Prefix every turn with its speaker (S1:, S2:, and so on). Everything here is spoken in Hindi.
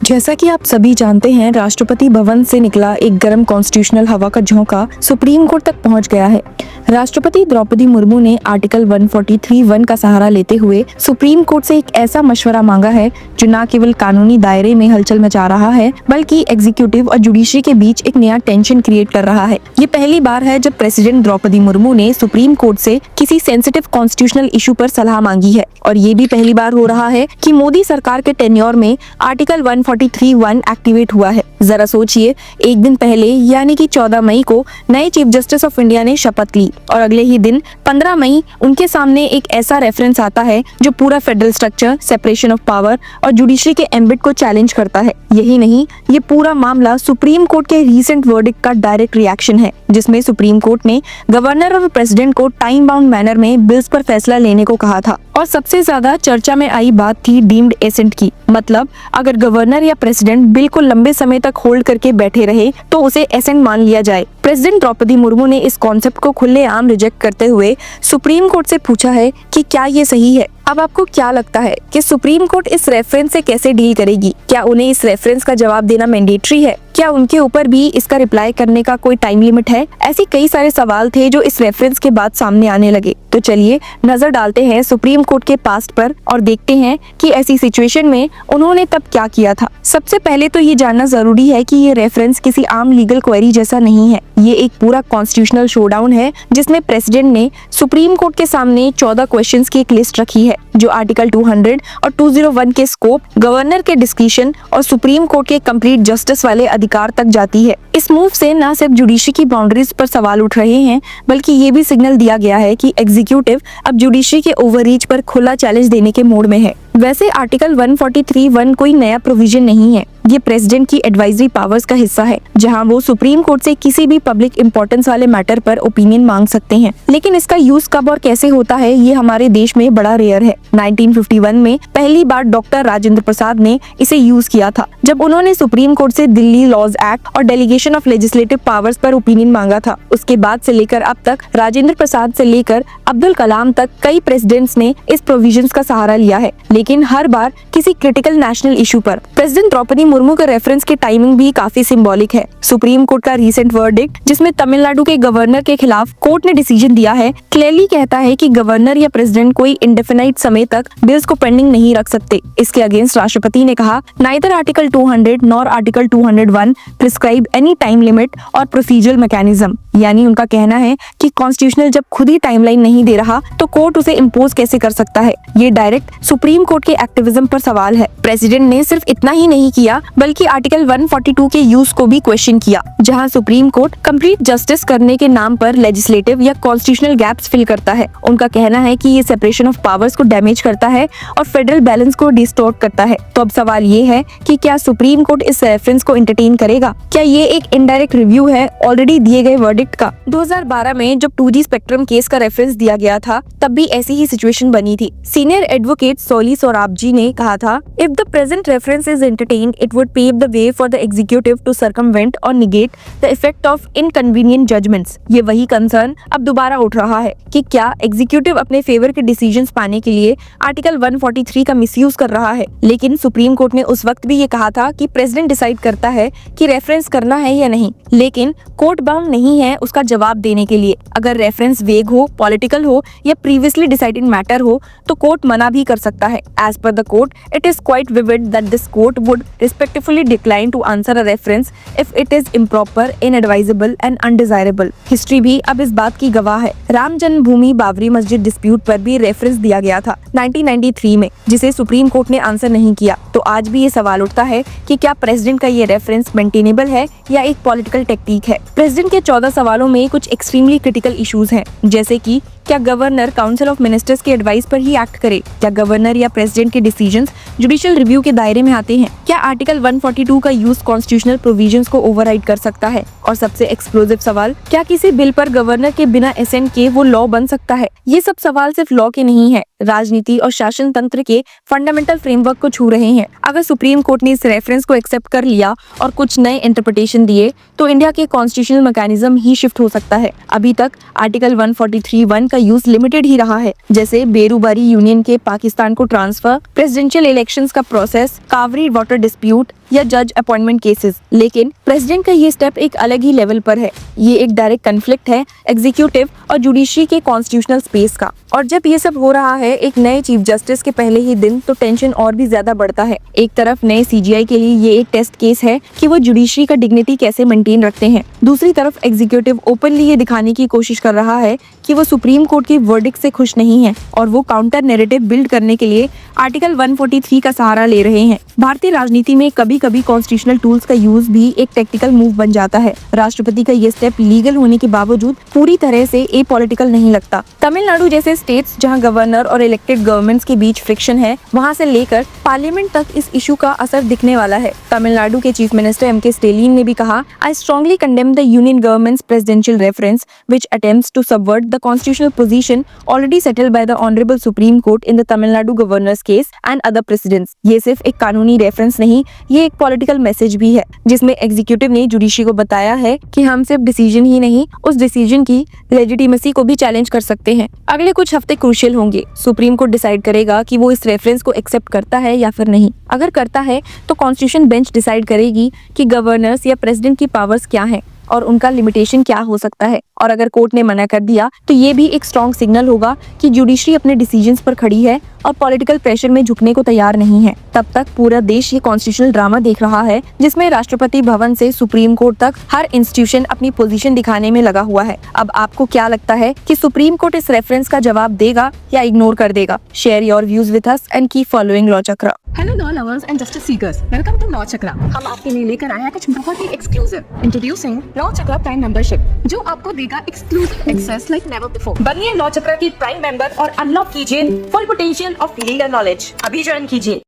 S1: जैसा कि आप सभी जानते हैं, राष्ट्रपति भवन से निकला एक गर्म कॉन्स्टिट्यूशनल हवा का झोंका सुप्रीम कोर्ट तक पहुंच गया है। राष्ट्रपति द्रौपदी मुर्मू ने आर्टिकल 143(1) का सहारा लेते हुए सुप्रीम कोर्ट से एक ऐसा मशवरा मांगा है जो न केवल कानूनी दायरे में हलचल मचा रहा है बल्कि एग्जीक्यूटिव और जुडिशरी के बीच एक नया टेंशन क्रिएट कर रहा है। ये पहली बार है जब प्रेसिडेंट द्रौपदी मुर्मू ने सुप्रीम कोर्ट से किसी सेंसिटिव कॉन्स्टिट्यूशनल इशू पर सलाह मांगी है और ये भी पहली बार हो रहा है कि मोदी सरकार के टेन्योर में आर्टिकल 143(1) एक्टिवेट हुआ है। जरा सोचिए, एक दिन पहले यानी कि 14 मई को नए चीफ जस्टिस ऑफ इंडिया ने शपथ ली और अगले ही दिन 15 मई उनके सामने एक ऐसा रेफरेंस आता है जो पूरा federal structure, separation of power और जुडिशरी के एम्बिट को चैलेंज करता है। यही नहीं, ये पूरा मामला सुप्रीम कोर्ट के रीसेंट वर्डिक्ट का डायरेक्ट रिएक्शन है, जिसमें सुप्रीम कोर्ट ने गवर्नर और प्रेसिडेंट को टाइम बाउंड मैनर में बिल्स पर फैसला लेने को कहा था। और सबसे ज्यादा चर्चा में आई बात थी डीम्ड एसेंट की। मतलब अगर गवर्नर या प्रेसिडेंट बिल को लंबे समय तक होल्ड करके बैठे रहे तो उसे एसेंट मान लिया जाए। प्रेसिडेंट द्रौपदी मुर्मू ने इस कॉन्सेप्ट को खुलेआम रिजेक्ट करते हुए सुप्रीम कोर्ट से पूछा है कि क्या ये सही है। अब आपको क्या लगता है कि सुप्रीम कोर्ट इस रेफरेंस से कैसे डील करेगी? क्या उन्हें इस रेफरेंस का जवाब देना मैंडेटरी है? क्या उनके ऊपर भी इसका रिप्लाई करने का कोई टाइम लिमिट है? ऐसी कई सारे सवाल थे जो इस रेफरेंस के बाद सामने आने लगे। तो चलिए नजर डालते हैं सुप्रीम कोर्ट के पास्ट पर और देखते हैं कि ऐसी सिचुएशन में उन्होंने तब क्या किया था। सबसे पहले तो ये जानना जरूरी है कि ये रेफरेंस किसी आम लीगल क्वेरी जैसा नहीं है। ये एक पूरा कॉन्स्टिट्यूशनल शोडाउन है जिसमें प्रेसिडेंट ने सुप्रीम कोर्ट के सामने 14 क्वेश्चंस की एक लिस्ट रखी है जो आर्टिकल 200 और 201 के स्कोप, गवर्नर के डिस्क्रिशन और सुप्रीम कोर्ट के कंप्लीट जस्टिस वाले अधिकार तक जाती है। इस मूव से न सिर्फ जुडिशरी की बाउंड्रीज पर सवाल उठ रहे हैं बल्कि ये भी सिग्नल दिया गया है कि एग्जीक्यूटिव अब जुडिशरी के ओवररीच पर खुला चैलेंज देने के मोड में है। वैसे आर्टिकल 143(1) कोई नया प्रोविजन नहीं है। ये प्रेसिडेंट की एडवाइजरी पावर्स का हिस्सा है जहां वो सुप्रीम कोर्ट से किसी भी पब्लिक इंपॉर्टेंस वाले मैटर पर ओपिनियन मांग सकते हैं। लेकिन इसका यूज कब और कैसे होता है ये हमारे देश में बड़ा रेयर है। 1951 में पहली बार डॉक्टर राजेंद्र प्रसाद ने इसे यूज किया था जब उन्होंने सुप्रीम कोर्ट से दिल्ली लॉज एक्ट और डेलीगेशन ऑफ लेजिस्लेटिव पावर्स पर ओपिनियन मांगा था। उसके बाद से लेकर अब तक राजेंद्र प्रसाद से लेकर अब्दुल कलाम तक कई प्रेसिडेंट्स ने इस प्रोविजंस का सहारा लिया है, लेकिन हर बार किसी क्रिटिकल नेशनल इशू पर। प्रेसिडेंट द्रौपदी मुर्मू के रेफरेंस की टाइमिंग भी काफी सिंबॉलिक है। सुप्रीम कोर्ट का रीसेंट वर्डिक्ट जिसमें तमिलनाडु के गवर्नर के खिलाफ कोर्ट ने डिसीजन दिया है, क्लियरली कहता है कि गवर्नर या प्रेसिडेंट कोई इंडेफिनाइट समय तक बिल्स को पेंडिंग नहीं रख सकते। इसके अगेंस्ट राष्ट्रपति ने कहा, neither article 200 nor article 201 prescribe any time limit और प्रोसीजरल मैकेनिज्म। यानी उनका कहना है कि कॉन्स्टिट्यूशनल जब खुद ही टाइमलाइन नहीं दे रहा तो कोर्ट उसे इम्पोज कैसे कर सकता है। ये डायरेक्ट सुप्रीम कोर्ट के एक्टिविज्म पर सवाल है। प्रेसिडेंट ने सिर्फ इतना ही नहीं किया बल्कि आर्टिकल 142 के यूज को भी क्वेश्चन किया, जहां सुप्रीम कोर्ट कंप्लीट जस्टिस करने के नाम पर लेजिस्लेटिव या कॉन्स्टिट्यूशनल गैप्स फिल करता है। उनका कहना है कि ये सेपरेशन ऑफ पावर्स को डैमेज करता है और फेडरल बैलेंस को डिस्टॉर्ट करता है। तो अब सवाल ये है कि क्या सुप्रीम कोर्ट इस रेफरेंस को एंटरटेन करेगा? क्या ये एक इनडायरेक्ट रिव्यू है ऑलरेडी दिए गए वर्डिक्ट का? 2012 में जब 2G स्पेक्ट्रम केस का रेफरेंस दिया गया था तब भी ऐसी ही सिचुएशन बनी थी। सीनियर एडवोकेट सोली सोराबजी ने कहा था, if the present reference is entertained it would pave the way for the executive to circumvent और negate the effect of inconvenient judgments. ये वही कंसर्न अब दोबारा उठ रहा है कि क्या एग्जीक्यूटिव अपने फेवर के डिसीजंस पाने के लिए आर्टिकल 143 का मिसयूज कर रहा है। लेकिन सुप्रीम कोर्ट ने उस वक्त भी ये कहा था कि प्रेसिडेंट डिसाइड करता है कि रेफरेंस करना है या नहीं, लेकिन कोर्ट बाउंड नहीं है उसका जवाब देने के लिए। अगर रेफरेंस वेग हो, पॉलिटिकल हो या प्रीवियसली डिसाइडेड मैटर हो तो कोर्ट मना भी कर सकता है। As per the court it is quite vivid that this court would respectfully decline to answer a reference if it is improper, inadvisable and undesirable. History भी अब इस बात की गवाह है। राम जन्मभूमि बाबरी मस्जिद डिस्प्यूट पर भी रेफरेंस दिया गया था 1993 में, जिसे सुप्रीम कोर्ट ने आंसर नहीं किया। तो आज भी ये सवाल उठता है कि क्या प्रेसिडेंट का ये रेफरेंस मेंटेनेबल है या एक पॉलिटिकल टेक्निक है। प्रेसिडेंट के 14 सवालों में कुछ एक्सट्रीमली क्रिटिकल इश्यूज हैं, जैसे कि क्या गवर्नर काउंसिल ऑफ मिनिस्टर्स के एडवाइस पर ही एक्ट करे? क्या गवर्नर या प्रेसिडेंट के डिसीजंस जुडिशियल रिव्यू के दायरे में आते हैं? क्या आर्टिकल 142 का यूज कॉन्स्टिट्यूशनल प्रोविजंस को ओवरराइड कर सकता है? और सबसे एक्सप्लोसिव सवाल, क्या किसी बिल पर गवर्नर के बिना एसेंट के वो लॉ बन सकता है? ये सब सवाल सिर्फ लॉ के नहीं है, राजनीति और शासन तंत्र के फंडामेंटल फ्रेमवर्क को छू रहे हैं। अगर सुप्रीम कोर्ट ने इस रेफरेंस को एक्सेप्ट कर लिया और कुछ नए इंटरप्रिटेशन दिए तो इंडिया के कॉन्स्टिट्यूशनल मैकेनिज्म ही शिफ्ट हो सकता है। अभी तक आर्टिकल 143(1) का यूज लिमिटेड ही रहा है, जैसे बेरूबारी यूनियन के पाकिस्तान को ट्रांसफर, प्रेसिडेंशियल इलेक्शंस का प्रोसेस, कावरी वाटर डिस्प्यूट या जज अपॉइंटमेंट केसेस। लेकिन प्रेसिडेंट का ये स्टेप एक अलग ही लेवल पर है। ये एक डायरेक्ट कन्फ्लिक्ट है एग्जीक्यूटिव और जुडिशरी के कॉन्स्टिट्यूशनल स्पेस का। और जब ये सब हो रहा है एक नए चीफ जस्टिस के पहले ही दिन, तो टेंशन और भी ज्यादा बढ़ता है। एक तरफ नए सीजीआई के लिए ये एक टेस्ट केस है कि वो जुडिशरी का डिग्निटी कैसे मेंटेन रखते हैं। दूसरी तरफ एग्जीक्यूटिव ओपनली ये दिखाने की कोशिश कर रहा है कि वो सुप्रीम कोर्ट की वर्डिक्ट से खुश नहीं है और वो काउंटर नैरेटिव बिल्ड करने के लिए आर्टिकल 143 का सहारा ले रहे हैं। भारतीय राजनीति में कभी कभी कॉन्स्टिट्यूशनल टूल्स का यूज भी एक टेक्टिकल मूव बन जाता है। राष्ट्रपति का ये स्टेप लीगल होने के बावजूद पूरी तरह से एपॉलिटिकल नहीं लगता। तमिलनाडु जैसे स्टेट्स जहां गवर्नर और इलेक्टेड गवर्नमेंट्स के बीच फ्रिक्शन है, वहां से लेकर पार्लियामेंट तक इस इशू का असर दिखने वाला है। तमिलनाडु के chief minister M K Stalin ने भी कहा, I strongly condemn the union government's presidential reference which attempts to subvert the constitutional position already settled by the honourable supreme court in the Tamil Nadu governor's case and other presidents. ये सिर्फ एक कानूनी रेफरेंस नहीं, ये एक पॉलिटिकल मैसेज भी है, जिसमें एग्जीक्यूटिव ने जुडिशरी को बताया है कि हम सिर्फ डिसीजन ही नहीं, उस डिसीजन की लेजिटिमेसी को भी चैलेंज कर सकते हैं। अगले कुछ हफ्ते क्रूशियल होंगे। सुप्रीम कोर्ट डिसाइड करेगा कि वो इस रेफरेंस को एक्सेप्ट करता है या फिर नहीं। अगर करता है तो कॉन्स्टिट्यूशन बेंच डिसाइड करेगी कि गवर्नर्स या प्रेसिडेंट की पावर्स क्या हैं और उनका लिमिटेशन क्या हो सकता है। और अगर कोर्ट ने मना कर दिया तो ये भी एक स्ट्रॉन्ग सिग्नल होगा कि जुडिशरी अपने डिसीजंस पर खड़ी है और पॉलिटिकल प्रेशर में झुकने को तैयार नहीं है। तब तक पूरा देश ये कॉन्स्टिट्यूशनल ड्रामा देख रहा है, जिसमें राष्ट्रपति भवन से सुप्रीम कोर्ट तक हर इंस्टीट्यूशन अपनी पोजीशन दिखाने में लगा हुआ है। अब आपको क्या लगता है कि सुप्रीम कोर्ट इस रेफरेंस का जवाब देगा या इग्नोर कर देगा? Share your views with us and keep following law Chakra.
S2: Hello law lovers and justice seekers, welcome to law Chakra. हम आपके लिए लेकर आए हैं कुछ बहुत ही exclusive. Introducing law Chakra prime membership, जो आपको देगा exclusive access like never before. बनिए लॉ चक्र की प्राइम मेंबर और अनलॉक कीजिए full potential of legal knowledge. अभी ज्वाइन कीजिए